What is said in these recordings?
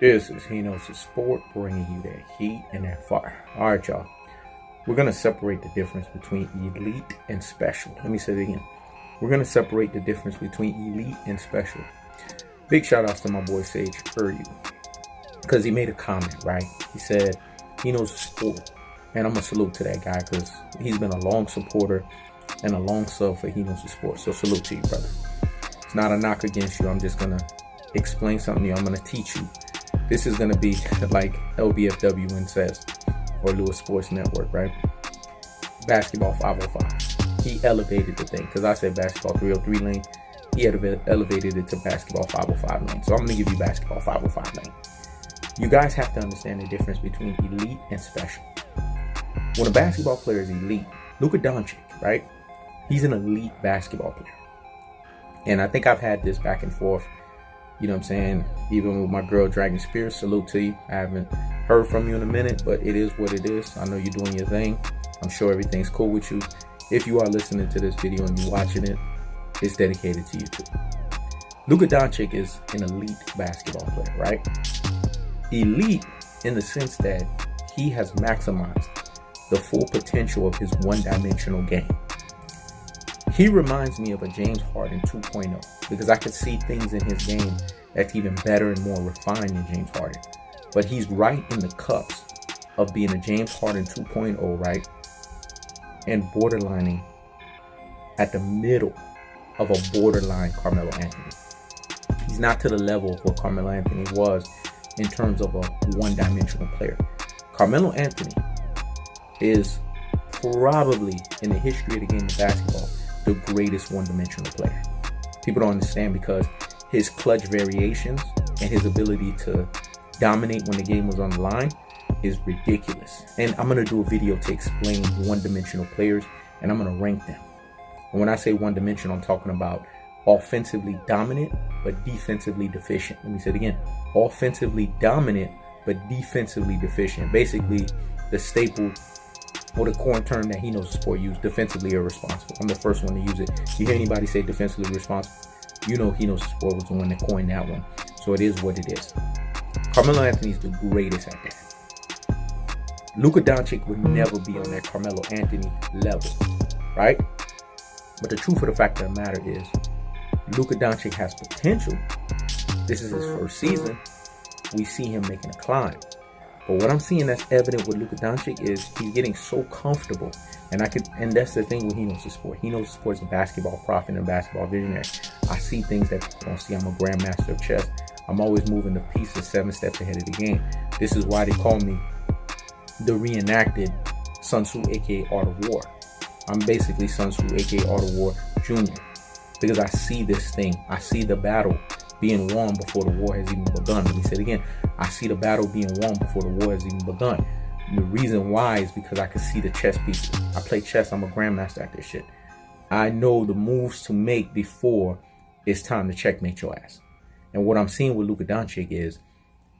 This is He Knows the Sport, bringing you that heat and that fire. All right, y'all. We're going to separate the difference between elite and special. Let me say it again. We're going to separate the difference between elite and special. Big shout outs to my boy Sage Uryu, because he made a comment, right? He said, he knows the sport. And I'm going to salute to that guy because he's been a long supporter and a long sub for He Knows the Sport. So salute to you, brother. It's not a knock against you. I'm just going to explain something to you. I'm going to teach you. This is going to be like LBFW says, or Lewis Sports Network, right? Basketball 505. He elevated the thing, because I said basketball 303 lane. He had elevated it to basketball 505 lane. So I'm going to give you basketball 505 lane. You guys have to understand the difference between elite and special. When a basketball player is elite, Luka Doncic, right? He's an elite basketball player. And I think I've had this back and forth, you know what I'm saying? Even with my girl Dragon Spears, salute to you. I haven't heard from you in a minute, but it is what it is. I know you're doing your thing. I'm sure everything's cool with you. If you are listening to this video and you're watching it, it's dedicated to you too. Luka Doncic is an elite basketball player, right? Elite in the sense that he has maximized the full potential of his one-dimensional game. He reminds me of a James Harden 2.0 because I could see things in his game that's even better and more refined than James Harden. But he's right in the cups of being a James Harden 2.0, right? And borderlining at the middle of a borderline Carmelo Anthony. He's not to the level of what Carmelo Anthony was in terms of a one-dimensional player. Carmelo Anthony is probably, in the history of the game of basketball, the greatest one-dimensional player. People don't understand because his clutch variations and his ability to dominate when the game was on the line is ridiculous. And I'm going to do a video to explain one-dimensional players, and I'm going to rank them. And when I say one-dimensional, I'm talking about offensively dominant, but defensively deficient. Let me say it again. Offensively dominant, but defensively deficient. Basically, the staple or the core term that He Knows the Sport use, defensively irresponsible. I'm the first one to use it. You hear anybody say defensively responsible, you know He Knows the Sport was the one that coined that one. So it is what it is. Carmelo Anthony is the greatest at that. Luka Doncic would never be on that Carmelo Anthony level, right? But the truth of the fact of the matter is, Luka Doncic has potential. This is his first season. We see him making a climb. But what I'm seeing that's evident with Luka Doncic is he's getting so comfortable. And that's the thing with He Knows the Sport. He Knows the Sport is a basketball prophet and a basketball visionary. I see things that people don't see. I'm a grandmaster of chess. I'm always moving the pieces 7 steps ahead of the game. This is why they call me the reenacted Sun Tzu, aka Art of War. I'm basically Sun Tzu, aka Art of War Jr. Because I see this thing. I see the battle being won before the war has even begun. Let me say it again. I see the battle being won before the war has even begun. And the reason why is because I can see the chess pieces. I play chess. I'm a grandmaster at this shit. I know the moves to make before it's time to checkmate your ass. And what I'm seeing with Luka Doncic is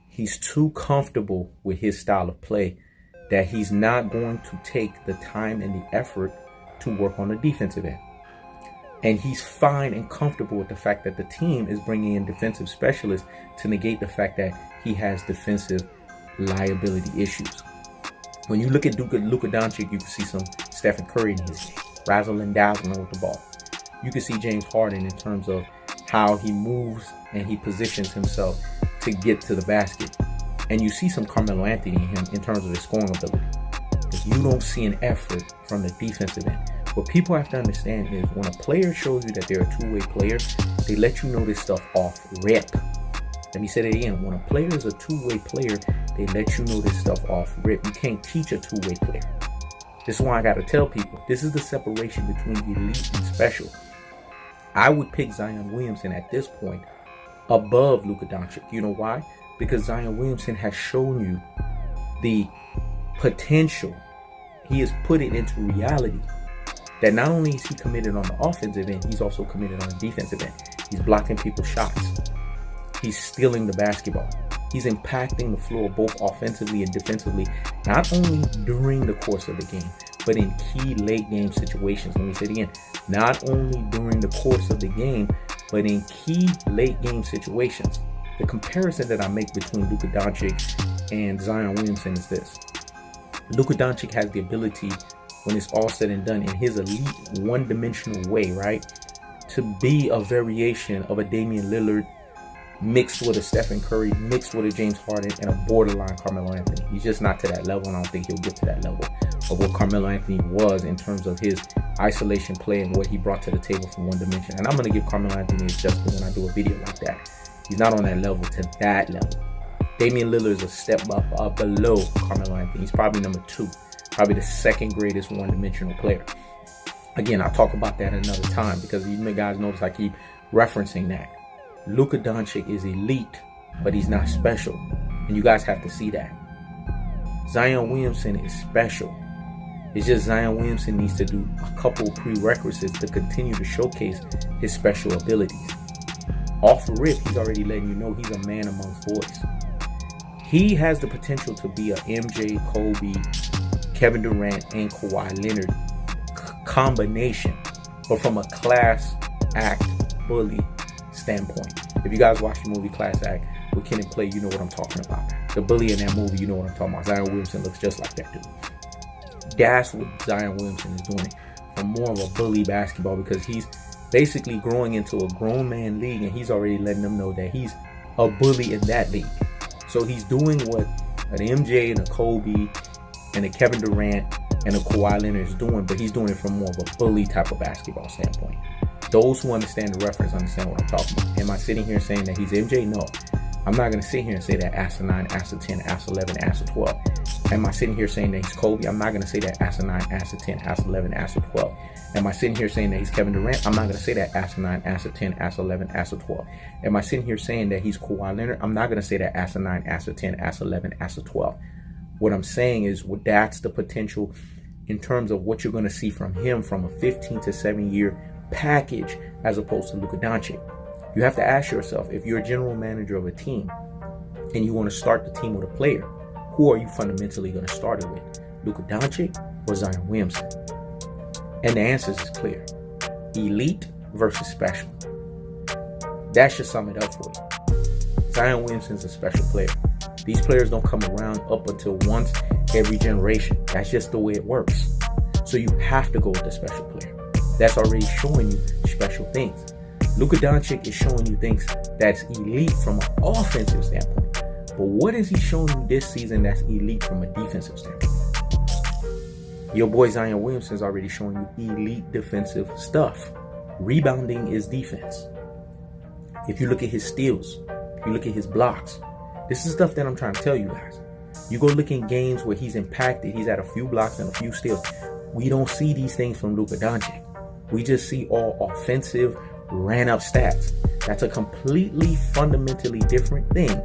he's too comfortable with his style of play that he's not going to take the time and the effort to work on the defensive end. And he's fine and comfortable with the fact that the team is bringing in defensive specialists to negate the fact that he has defensive liability issues. When you look at Luka Doncic, you can see some Stephen Curry in his game, razzling dazzling with the ball. You can see James Harden in terms of how he moves and he positions himself to get to the basket. And you see some Carmelo Anthony in him in terms of his scoring ability. But you don't see an effort from the defensive end. What people have to understand is when a player shows you that they're a two-way player, they let you know this stuff off rip. Let me say that again. When a player is a two-way player, they let you know this stuff off rip. You can't teach a two-way player. This is why I got to tell people, this is the separation between elite and special. I would pick Zion Williamson at this point above Luka Doncic. You know why? Because Zion Williamson has shown you the potential. He has put it into reality. That not only is he committed on the offensive end, he's also committed on the defensive end. He's blocking people's shots. He's stealing the basketball. He's impacting the floor both offensively and defensively, not only during the course of the game, but in key late game situations. Let me say it again. Not only during the course of the game, but in key late game situations. The comparison that I make between Luka Doncic and Zion Williamson is this. Luka Doncic has the ability, when it's all said and done, in his elite one-dimensional way, right, to be a variation of a Damian Lillard mixed with a Stephen Curry, mixed with a James Harden, and a borderline Carmelo Anthony. He's just not to that level, and I don't think he'll get to that level of what Carmelo Anthony was in terms of his isolation play and what he brought to the table from one dimension. And I'm going to give Carmelo Anthony his justice when I do a video like that. He's not on that level to that level. Damian Lillard is a step up below Carmelo Anthony. He's probably number 2, probably the second greatest one-dimensional player. Again, I'll talk about that another time because you guys notice I keep referencing that. Luka Doncic is elite, but he's not special. And you guys have to see that. Zion Williamson is special. It's just Zion Williamson needs to do a couple prerequisites to continue to showcase his special abilities. Off the rip, he's already letting you know he's a man amongst boys. He has the potential to be a MJ, Kobe, Kevin Durant, and Kawhi Leonard combination, but from a class act bully standpoint. If you guys watch the movie Class Act with Ken and Play, you know what I'm talking about. The bully in that movie, you know what I'm talking about. Zion Williamson looks just like that dude. That's what Zion Williamson is doing, from more of a bully basketball, because he's basically growing into a grown man league, and he's already letting them know that he's a bully in that league. So he's doing what an MJ and a Kobe and a Kevin Durant and a Kawhi Leonard is doing, but he's doing it from more of a bully type of basketball standpoint. Those who understand the reference understand what I'm talking about. Am I sitting here saying that he's MJ? No. I'm not going to sit here and say that ASA 9, ASA 10, ASA 11, ASA 12. Am I sitting here saying that he's Kobe? I'm not going to say that ASA 9, ASA 10, ASA 11, ASA 12. Am I sitting here saying that he's Kevin Durant? I'm not going to say that ASA 9, ASA 10, ASA 11, ASA 12. Am I sitting here saying that he's Kawhi Leonard? I'm not going to say that ASA 9, ASA 10, ASA 11, ASA 12. What I'm saying is, well, that's the potential in terms of what you're going to see from him from a 15 to 7 year package as opposed to Luka Doncic. You have to ask yourself, if you're a general manager of a team and you want to start the team with a player, who are you fundamentally going to start it with? Luka Doncic or Zion Williamson? And the answer is clear. Elite versus special. That should sum it up for you. Zion Williamson's a special player. These players don't come around up until once every generation. That's just the way it works. So you have to go with the special player. That's already showing you special things. Luka Doncic is showing you things that's elite from an offensive standpoint. But what is he showing you this season that's elite from a defensive standpoint? Your boy Zion Williamson is already showing you elite defensive stuff. Rebounding is defense. If you look at his steals, if you look at his blocks, this is stuff that I'm trying to tell you guys. You go look in games where he's impacted, he's had a few blocks and a few steals. We don't see these things from Luka Doncic. We just see all offensive, ran up stats. That's a completely fundamentally different thing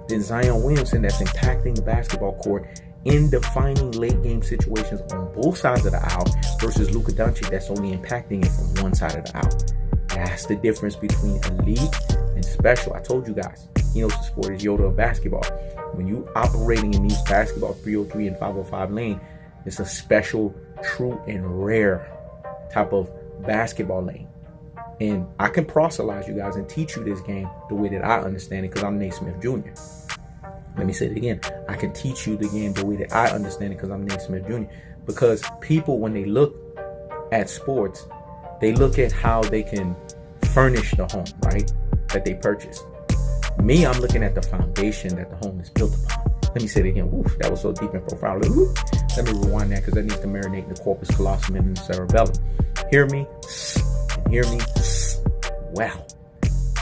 than Zion Williamson that's impacting the basketball court in defining late game situations on both sides of the aisle versus Luka Doncic that's only impacting it from one side of the aisle. That's the difference between elite and special. I told you guys, he knows the sport is Yoda of basketball. When you operating in these basketball 303 and 505 lane, it's a special, true, and rare type of basketball lane. And I can proselytize you guys and teach you this game the way that I understand it because I'm Nate Smith Jr. Let me say it again. I can teach you the game the way that I understand it because I'm Nate Smith Jr. Because people, when they look at sports, they look at how they can furnish the home, right, that they purchase. Me, I'm looking at the foundation that the home is built upon. Let me say it again. Oof, that was so deep and profound. Oof. Let me rewind that because that needs to marinate in the corpus callosum and in the cerebellum. Hear me? And hear me? Well,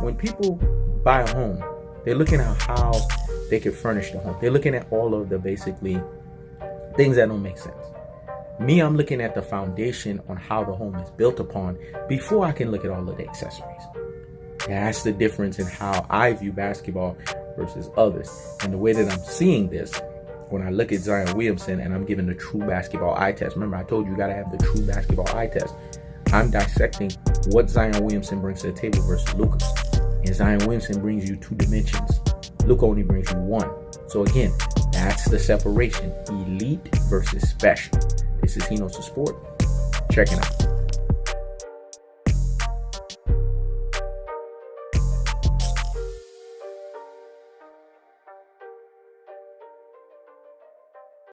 when people buy a home, they're looking at how they can furnish the home. They're looking at all of the basically things that don't make sense. Me, I'm looking at the foundation on how the home is built upon before I can look at all of the accessories. That's the difference in how I view basketball versus others. And the way that I'm seeing this, when I look at Zion Williamson and I'm giving the true basketball eye test. Remember, I told you got to have the true basketball eye test. I'm dissecting what Zion Williamson brings to the table versus Luka. And Zion Williamson brings you 2 dimensions. Luka only brings you 1. So again, that's the separation. Elite versus special. This is He Knows the Sport. Check it out.